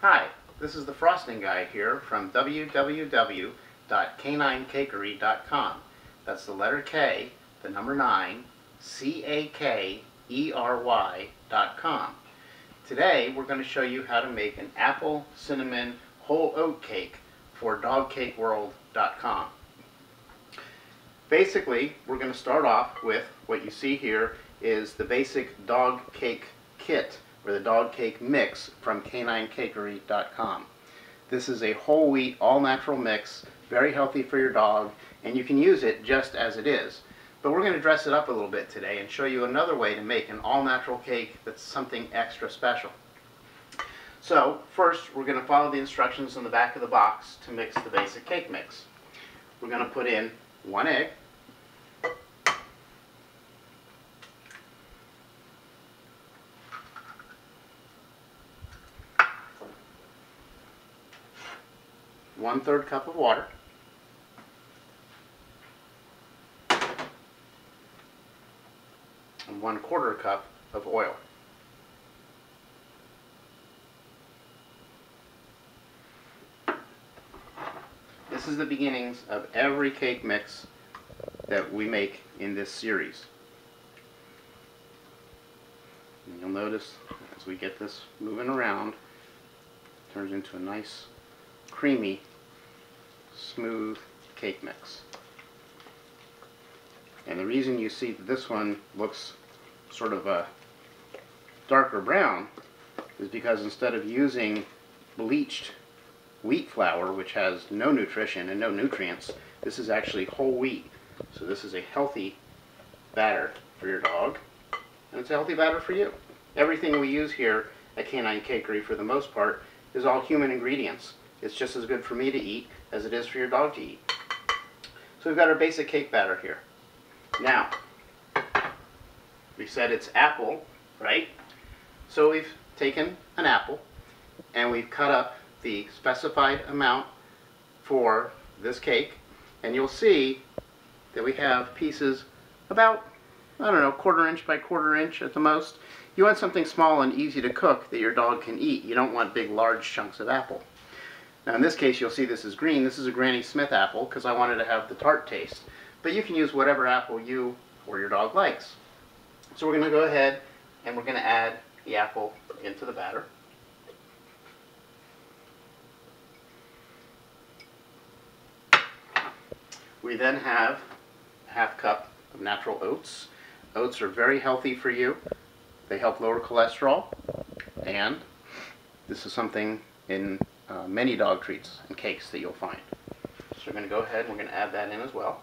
Hi, this is the Frosting Guy here from www.k9cakery.com. That's the letter K, the number 9, CAKERY.com. Today we're going to show you how to make an apple cinnamon whole oat cake for dogcakeworld.com. Basically, we're going to start off with what you see here is the basic dog cake kit, or the dog cake mix from k9cakery.com. This is a whole wheat, all natural mix, very healthy for your dog, and you can use it just as it is. But we're going to dress it up a little bit today and show you another way to make an all natural cake that's something extra special. So first we're going to follow the instructions on the back of the box to mix the basic cake mix. We're going to put in 1 egg, 1/3 cup of water, and 1/4 cup of oil. This is the beginnings of every cake mix that we make in this series. And you'll notice as we get this moving around, it turns into a nice, creamy, smooth cake mix. And the reason you see that this one looks sort of a darker brown is because instead of using bleached wheat flour, which has no nutrition and no nutrients, this is actually whole wheat. So this is a healthy batter for your dog, and it's a healthy batter for you. Everything we use here at K9 Cakery, for the most part, is all human ingredients. It's just as good for me to eat as it is for your dog to eat. So we've got our basic cake batter here. Now, we said it's apple, right? So we've taken an apple and we've cut up the specified amount for this cake, and you'll see that we have pieces about, I don't know, 1/4 inch by 1/4 inch at the most. You want something small and easy to cook that your dog can eat. You don't want big, large chunks of apple. Now in this case, you'll see this is green. This is a Granny Smith apple because I wanted to have the tart taste. But you can use whatever apple you or your dog likes. So we're going to go ahead and we're going to add the apple into the batter. We then have a 1/2 cup of natural oats. Oats are very healthy for you. They help lower cholesterol, and this is something in many dog treats and cakes that you'll find. So we're going to go ahead and we're going to add that in as well.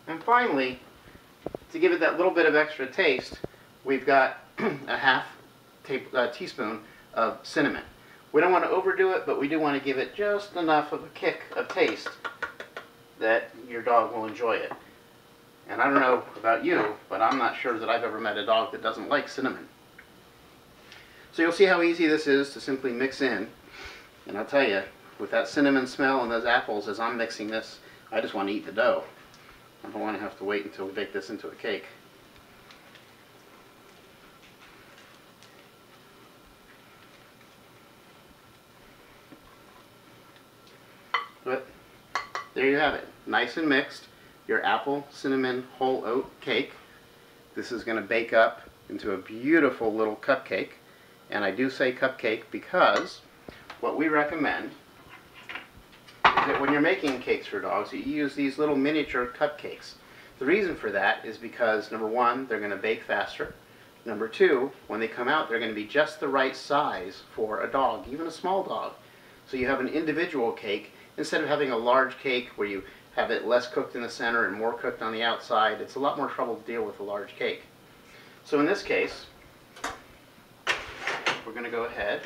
And finally, to give it that little bit of extra taste, we've got a 1/2 teaspoon of cinnamon. We don't want to overdo it, but we do want to give it just enough of a kick of taste that your dog will enjoy it. And I don't know about you, but I'm not sure that I've ever met a dog that doesn't like cinnamon. So you'll see how easy this is to simply mix in. And I'll tell you, with that cinnamon smell and those apples as I'm mixing this, I just want to eat the dough. I don't want to have to wait until we bake this into a cake. But there you have it, nice and mixed, your apple cinnamon whole oat cake. This is going to bake up into a beautiful little cupcake, and I do say cupcake because what we recommend is that when you're making cakes for dogs, you use these little miniature cupcakes. The reason for that is because, number one, they're going to bake faster. Number two, when they come out, they're going to be just the right size for a dog, even a small dog. So you have an individual cake instead of having a large cake where you have it less cooked in the center and more cooked on the outside. It's a lot more trouble to deal with a large cake. So in this case, we're going to go ahead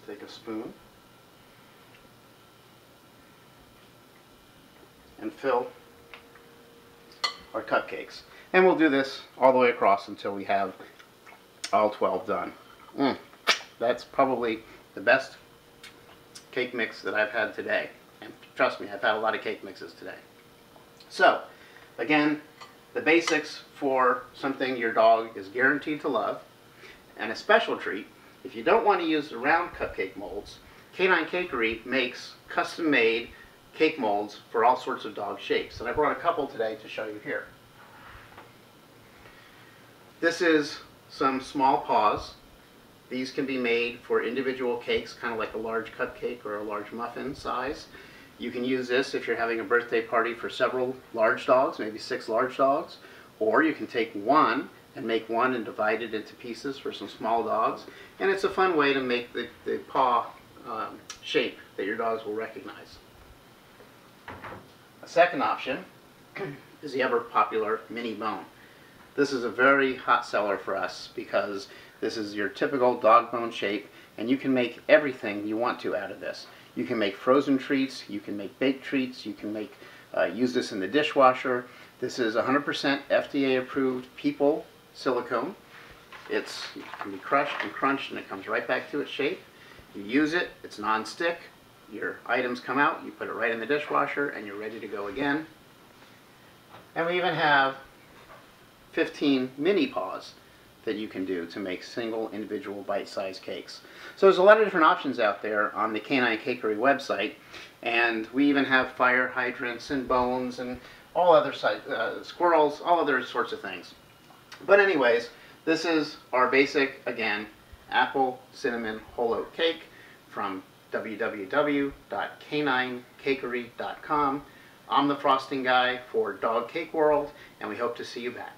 take a spoon and fill our cupcakes. And we'll do this all the way across until we have all 12 done. That's probably the best cake mix that I've had today. And trust me, I've had a lot of cake mixes today. So, again, the basics for something your dog is guaranteed to love. And a special treat, if you don't want to use the round cupcake molds, Canine Cakery makes custom-made cake molds for all sorts of dog shapes. And I brought a couple today to show you here. This is some small paws. These can be made for individual cakes, kind of like a large cupcake or a large muffin size. You can use this if you're having a birthday party for several large dogs, maybe 6 large dogs. Or you can take one and make one and divide it into pieces for some small dogs. And it's a fun way to make the paw shape that your dogs will recognize. A second option is the ever popular mini bone. This is a very hot seller for us because this is your typical dog bone shape, and you can make everything you want to out of this. You can make frozen treats, you can make baked treats, you can make use this in the dishwasher. This is 100% FDA approved People silicone. It can be crushed and crunched and it comes right back to its shape. You use it, it's non-stick, your items come out, you put it right in the dishwasher and you're ready to go again. And we even have 15 mini paws that you can do to make single individual bite-sized cakes. So there's a lot of different options out there on the Canine Cakery website, and we even have fire hydrants and bones and all other squirrels, all other sorts of things. But anyways, this is our basic, again, apple cinnamon whole oat cake from www.caninecakery.com. I'm the frosting guy for Dog Cake World, and we hope to see you back.